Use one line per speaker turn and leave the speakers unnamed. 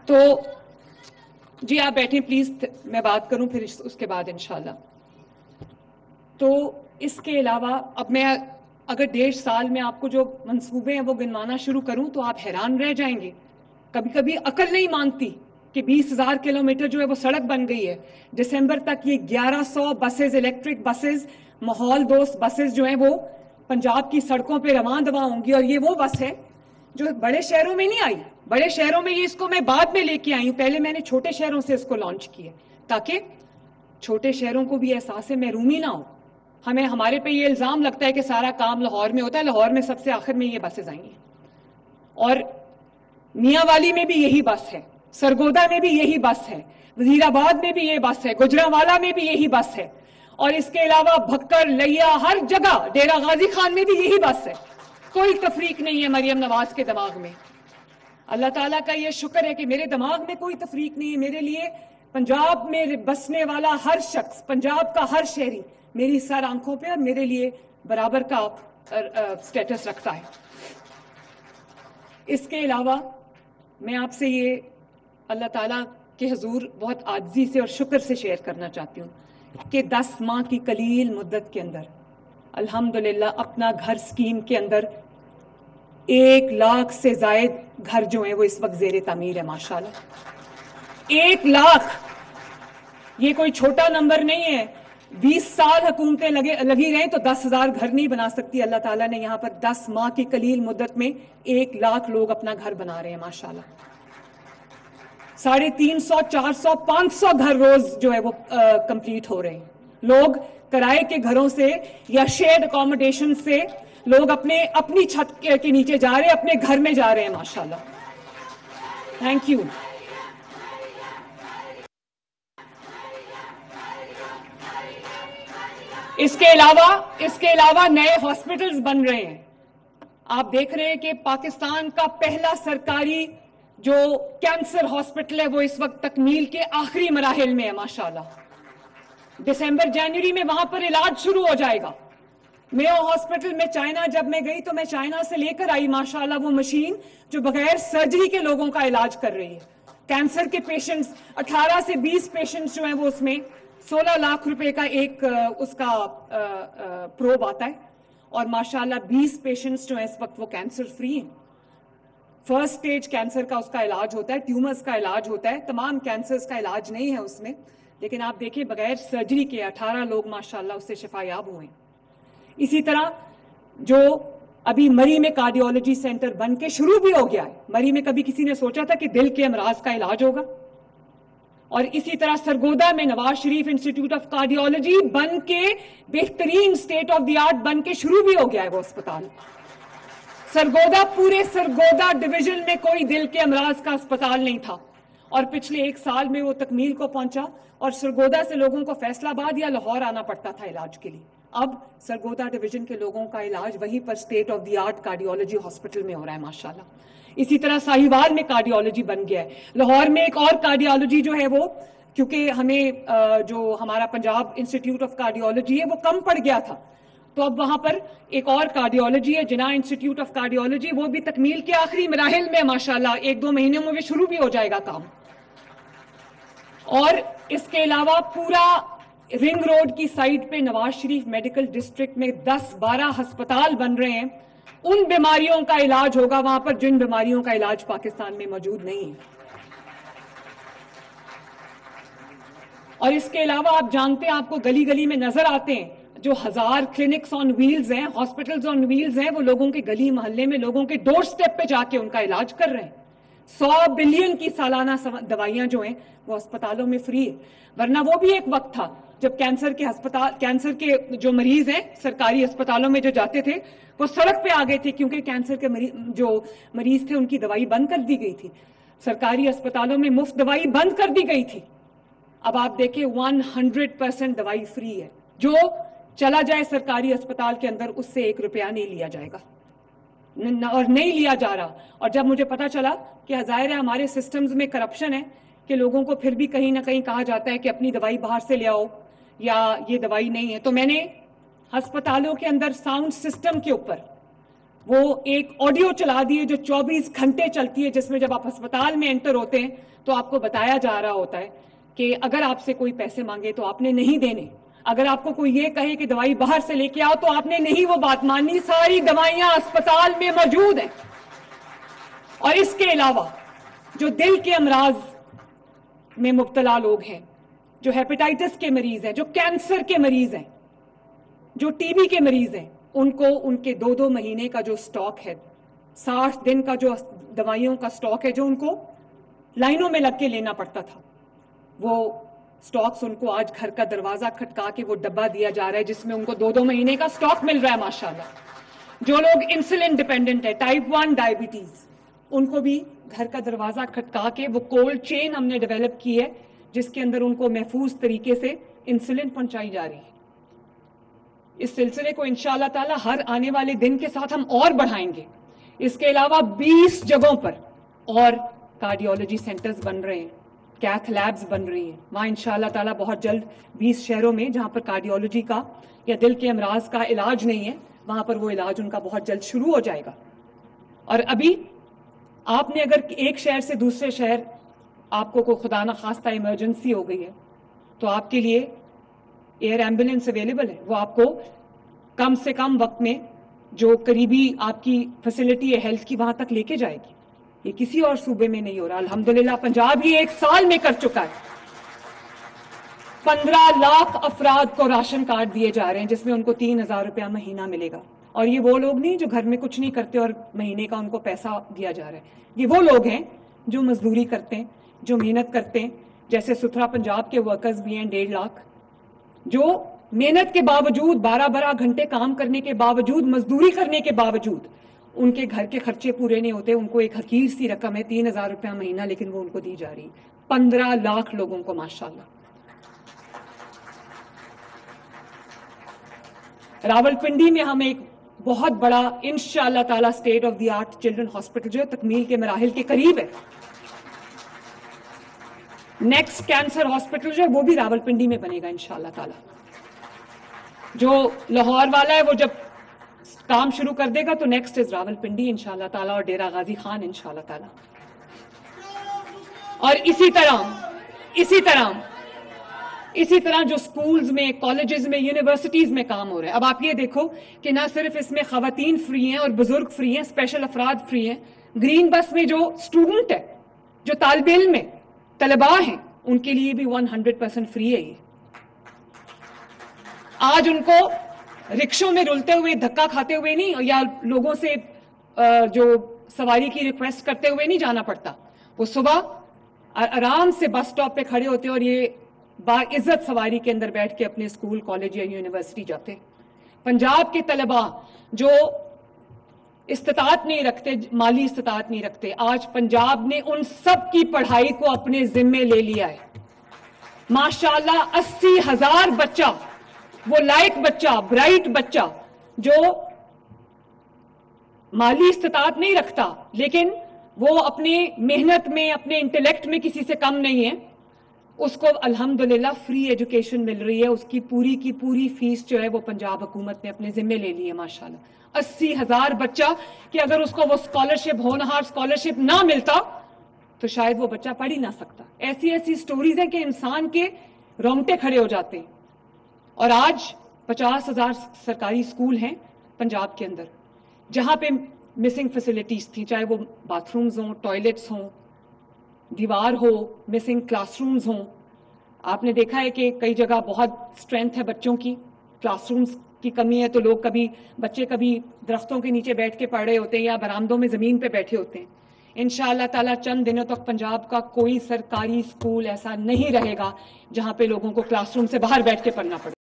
تو جی آپ بیٹھیں پلیز، میں بات کروں پھر اس کے بعد انشاءاللہ. تو اس کے علاوہ اب میں اگر 1.5 سال میں آپ کو جو منصوبے ہیں وہ گنوانا شروع کروں تو آپ حیران رہ جائیں گے. کبھی کبھی عقل نہیں مانتی کہ 20,000 کلومیٹر جو ہے وہ سڑک بن گئی ہے. دسمبر تک یہ 1100 بسز، الیکٹرک بسز، ماحول دوست بسز جو ہیں وہ پنجاب کی سڑکوں پہ رواں دواں ہوں گی. اور یہ وہ بس ہے جو بڑے شہروں میں نہیں آئی. بڑے شہروں میں اس کو میں بعد میں لے کے آئی ہوں، پہلے میں نے چھوٹے شہروں سے اس کو لانچ کیا تاکہ چھوٹے شہروں کو بھی احساس محرومی نہ ہو. ہمارے پہ یہ الزام لگتا ہے کہ سارا کام لاہور میں ہوتا ہے. لاہور میں سب سے آخر میں یہ بسیں آئی ہیں، اور میاں والی میں بھی یہی بس ہے، سرگودا میں بھی یہی بس ہے، وزیر آباد میں بھی یہ بس ہے، گجرانوالہ میں بھی یہی بس ہے، اور اس کے علاوہ بھکر، لیا، ہر جگہ، ڈیرہ غازی خان میں بھی یہی بس ہے. کوئی تفریق نہیں ہے مریم نواز کے دماغ میں. اللہ تعالیٰ کا یہ شکر ہے کہ میرے دماغ میں کوئی تفریق نہیں ہے. میرے لیے پنجاب میں بسنے والا ہر شخص، پنجاب کا ہر شہری میری سر آنکھوں پہ اور میرے لیے برابر کا سٹیٹس رکھتا ہے. اس کے علاوہ میں آپ سے یہ اللہ تعالیٰ کے حضور بہت عاجزی سے اور شکر سے شیئر کرنا چاہتی ہوں کہ 10 ماہ کی قلیل مدت کے اندر الحمدللہ اپنا گھر اسکیم کے اندر 1 لاکھ سے زائد گھر جو ہیں وہ اس وقت زیر تعمیر ہے. ماشاءاللہ 1 لاکھ یہ کوئی چھوٹا نمبر نہیں ہے. 20 سال حکومتیں لگی رہیں تو 10,000 گھر نہیں بنا سکتی. اللہ تعالیٰ نے یہاں پر 10 ماہ کی قلیل مدت میں 1 لاکھ لوگ اپنا گھر بنا رہے ہیں. ماشاءاللہ 350، 400، 500 گھر روز جو ہے وہ کمپلیٹ ہو رہے ہیں. لوگ کرائے کے گھروں سے یا شیئرڈ اکوموڈیشن سے لوگ اپنی چھت کے نیچے جا رہے ہیں، اپنے گھر میں جا رہے ہیں. ماشاءاللہ تھینک یو. اس کے علاوہ نئے ہاسپٹلز بن رہے ہیں. آپ دیکھ رہے ہیں کہ پاکستان کا پہلا سرکاری جو کینسر ہاسپٹل ہے وہ اس وقت تکمیل کے آخری مراحل میں ہے. ماشاءاللہ دسمبر جنوری میں وہاں پر علاج شروع ہو جائے گا. میو ہاسپٹل میں چائنا جب میں گئی تو میں چائنا سے لے کر آئی ماشاءاللہ وہ مشین جو بغیر سرجری کے لوگوں کا علاج کر رہی ہے. کینسر کے پیشنٹس 18 سے 20 پیشنٹس جو ہیں وہ اس میں 16 لاکھ روپے کا ایک اس کا پروب آتا ہے، اور ماشاءاللہ 20 پیشنٹس جو ہیں اس وقت وہ کینسر فری ہیں. فرسٹ سٹیج کینسر کا اس کا علاج ہوتا ہے، ٹیومرز کا علاج ہوتا ہے، تمام کینسرز کا علاج نہیں ہے اس میں. لیکن آپ دیکھیں بغیر سرجری کے 18 لوگ ماشاءاللہ اس سے شفا یاب ہوئے. اسی طرح جو ابھی مری میں کارڈیولوجی سینٹر بن کے شروع بھی ہو گیا ہے. مری میں کبھی کسی نے سوچا تھا کہ دل کے امراض کا علاج ہوگا؟ اور اسی طرح سرگودا میں Nawaz Sharif institute of cardiology بن کے بہترین اسٹیٹ آف دی آرٹ بن کے شروع بھی ہو گیا ہے وہ اسپتال. سرگودا، پورے سرگودا ڈویژن میں کوئی دل کے امراض کا اسپتال نہیں تھا، اور پچھلے 1 سال میں وہ تکمیل کو پہنچا. اور سرگودا سے لوگوں کو فیصل آباد یا لاہور آنا پڑتا تھا علاج کے لیے. اب سرگودا ڈویژن کے لوگوں کا علاج وہیں پر state of the art cardiology hospital میں ہو رہا ہے. ماشاءاللہ اسی طرح ساہیوال میں کارڈیولوجی بن گیا ہے. لاہور میں ایک اور کارڈیولوجی جو ہے وہ، کیونکہ ہمیں جو ہمارا پنجاب انسٹیٹیوٹ آف کارڈیولوجی ہے وہ کم پڑ گیا تھا، تو اب وہاں پر ایک اور کارڈیولوجی ہے جناح انسٹیٹیوٹ آف کارڈیولوجی، وہ بھی تکمیل کے آخری مراحل میں ماشاءاللہ 1-2 مہینوں میں شروع بھی ہو جائے گا کام. اور اس کے علاوہ پورا رنگ روڈ کی سائٹ پہ نواز شریف میڈیکل ڈسٹرکٹ میں 10-12 ہسپتال بن رہے ہیں. ان بیماریوں کا علاج ہوگا وہاں پر جن بیماریوں کا علاج پاکستان میں موجود نہیں ہے. اور اس کے علاوہ آپ جانتے ہیں، آپ کو گلی گلی میں نظر آتے ہیں جو 1000 کلینکس آن ویلز ہیں، ہاسپٹلز آن ویلز ہیں، وہ لوگوں کے گلی محلے میں لوگوں کے ڈور سٹیپ پہ جا کے ان کا علاج کر رہے ہیں. 100 بلین کی سالانہ دوائیاں جو ہیں وہ اسپتالوں میں فری ہے. ورنہ وہ بھی ایک وقت تھا جب کینسر کے جو مریض ہیں سرکاری اسپتالوں میں جو جاتے تھے وہ سڑک پہ آ گئے تھے، کیونکہ کینسر کے جو مریض تھے ان کی دوائی بند کر دی گئی تھی. سرکاری اسپتالوں میں مفت دوائی بند کر دی گئی تھی. اب آپ دیکھیں 100% دوائی فری ہے. جو چلا جائے سرکاری اسپتال کے اندر اس سے 1 روپیہ نہیں لیا جائے گا، اور نہیں لیا جا رہا. اور جب مجھے پتا چلا کہ ظاہر ہے ہمارے سسٹمز میں کرپشن ہے کہ لوگوں کو پھر بھی کہیں نہ کہیں کہا جاتا ہے کہ اپنی دوائی باہر سے لے آؤ یا یہ دوائی نہیں ہے، تو میں نے ہسپتالوں کے اندر ساؤنڈ سسٹم کے اوپر وہ ایک آڈیو چلا دی ہے جو 24 گھنٹے چلتی ہے، جس میں جب آپ ہسپتال میں انٹر ہوتے ہیں تو آپ کو بتایا جا رہا ہوتا ہے کہ اگر آپ سے کوئی پیسے مانگے تو آپ نے نہیں دینے، اگر آپ کو کوئی یہ کہے کہ دوائی باہر سے لے کے آؤ تو آپ نے نہیں وہ بات ماننی، ساری دوائیاں اسپتال میں موجود ہیں۔ اور اس کے علاوہ جو دل کے امراض میں مبتلا لوگ ہیں، جو ہیپیٹائٹس کے مریض ہیں، جو کینسر کے مریض ہیں، جو ٹی بی کے مریض ہیں، ان کو ان کے 2 مہینے کا جو سٹاک ہے، 60 دن کا جو دوائیوں کا سٹاک ہے، جو ان کو لائنوں میں لگ کے لینا پڑتا تھا، وہ سٹاکس ان کو آج گھر کا دروازہ کھٹکا کے وہ ڈبہ دیا جا رہا ہے جس میں ان کو 2 مہینے کا سٹاک مل رہا ہے ماشاءاللہ۔ جو لوگ انسولین ڈیپینڈنٹ ہے، ٹائپ 1 ڈائبٹیز، ان کو بھی گھر کا دروازہ کھٹکا کے وہ کولڈ چین ہم نے ڈیولپ کی ہے جس کے اندر ان کو محفوظ طریقے سے انسولین پہنچائی جا رہی ہے۔ اس سلسلے کو انشاءاللہ تعالی ہر آنے والے دن کے ساتھ ہم اور بڑھائیں گے۔ اس کے علاوہ 20 جگہوں پر اور کارڈیولوجی سینٹرز بن رہے ہیں، کیتھ لیبز بن رہی ہیں، وہاں انشاءاللہ تعالی بہت جلد 20 شہروں میں جہاں پر کارڈیولوجی کا یا دل کے امراض کا علاج نہیں ہے، وہاں پر وہ علاج ان کا بہت جلد شروع ہو جائے گا۔ اور ابھی آپ نے اگر ایک شہر سے دوسرے شہر آپ کو کوئی خدا نخواستہ ایمرجنسی ہو گئی ہے تو آپ کے لیے ایئر ایمبولینس اویلیبل ہے، وہ آپ کو کم سے کم وقت میں جو قریبی آپ کی فیسلٹی ہے ہیلتھ کی وہاں تک لے کے جائے گی۔ یہ کسی اور صوبے میں نہیں ہو رہا، الحمدللہ پنجاب یہ 1 سال میں کر چکا ہے۔ 15 لاکھ افراد کو راشن کارڈ دیے جا رہے ہیں جس میں ان کو 3000 روپیہ مہینہ ملے گا، اور یہ وہ لوگ نہیں جو گھر میں کچھ نہیں کرتے اور مہینے کا ان کو پیسہ دیا جا رہا ہے، یہ وہ لوگ ہیں جو مزدوری کرتے ہیں، جو محنت کرتے ہیں، جیسے ستھرا پنجاب کے ورکرز بھی ہیں 1.5 لاکھ، جو محنت کے باوجود 12 گھنٹے کام کرنے کے باوجود، مزدوری کرنے کے باوجود ان کے گھر کے خرچے پورے نہیں ہوتے، ان کو ایک حقیر سی رقم ہے 3000 روپیہ مہینہ، لیکن وہ ان کو دی جا رہی 15 لاکھ لوگوں کو ماشاءاللہ۔ راولپنڈی میں ہم ایک بہت بڑا انشاءاللہ تعالی state of the art children hospital جو ہے تکمیل کے مراحل کے قریب ہے۔ نیکسٹ کینسر ہاسپٹل جو ہے وہ بھی راولپنڈی میں بنے گا انشاءاللہ تعالی۔ جو لاہور والا ہے وہ جب کام شروع کر دے گا تو نیکسٹ از راولپنڈی انشاءاللہ تعالی، اور ڈیرہ غازی خان انشاءاللہ تعالی۔ اور اسی طرح جو سکولز میں، کالجز میں، یونیورسٹیز میں کام ہو رہا ہے۔ اب آپ یہ دیکھو کہ نہ صرف اس میں خواتین فری ہیں اور بزرگ فری ہیں، اسپیشل افراد فری ہیں، گرین بس میں جو اسٹوڈنٹ ہے، جو طالب علم ہے، طلباء ہیں، ان کے لیے بھی 100% فری ہے۔ یہ آج ان کو رکشوں میں رلتے ہوئے، دھکا کھاتے ہوئے نہیں، یا لوگوں سے جو سواری کی ریکویسٹ کرتے ہوئے نہیں جانا پڑتا، وہ صبح آرام سے بس سٹاپ پہ کھڑے ہوتے ہیں اور یہ باعزت سواری کے اندر بیٹھ کے اپنے اسکول، کالج یا یونیورسٹی جاتے ہیں۔ پنجاب کے طلباء جو استطاعت نہیں رکھتے، مالی استطاعت نہیں رکھتے، آج پنجاب نے ان سب کی پڑھائی کو اپنے ذمے لے لیا ہے ماشاءاللہ۔ 80,000 بچہ، وہ لائق بچہ، برائٹ بچہ جو مالی استطاعت نہیں رکھتا لیکن وہ اپنے محنت میں، اپنے انٹلیکٹ میں کسی سے کم نہیں ہے، اس کو الحمدللہ فری ایجوکیشن مل رہی ہے۔ اس کی پوری فیس جو ہے وہ پنجاب حکومت نے اپنے ذمے لے لی ہے ماشاءاللہ۔ 80,000 بچہ کہ اگر اس کو وہ اسکالرشپ، ہونہار اسکالرشپ نہ ملتا تو شاید وہ بچہ پڑھ ہی نہ سکتا۔ ایسی سٹوریز ہیں کہ انسان کے رونگٹے کھڑے ہو جاتے ہیں۔ اور آج 50,000 سرکاری اسکول ہیں پنجاب کے اندر جہاں پہ مسنگ فیسلٹیز تھیں، چاہے وہ باتھ رومز ہوں، ٹوائلٹس ہوں، دیوار ہو، مسنگ کلاس رومز ہوں۔ آپ نے دیکھا ہے کہ کئی جگہ بہت اسٹرینتھ ہے بچوں کی، کلاس رومز کی کمی ہے، تو بچے کبھی درختوں کے نیچے بیٹھ کے پڑھ رہے ہوتے ہیں یا برآمدوں میں زمین پہ بیٹھے ہوتے ہیں۔ انشاءاللہ تعالیٰ چند دنوں تک پنجاب کا کوئی سرکاری اسکول ایسا نہیں رہے گا جہاں پہ لوگوں کو کلاس روم سے باہر بیٹھ کے پڑھنا پڑے۔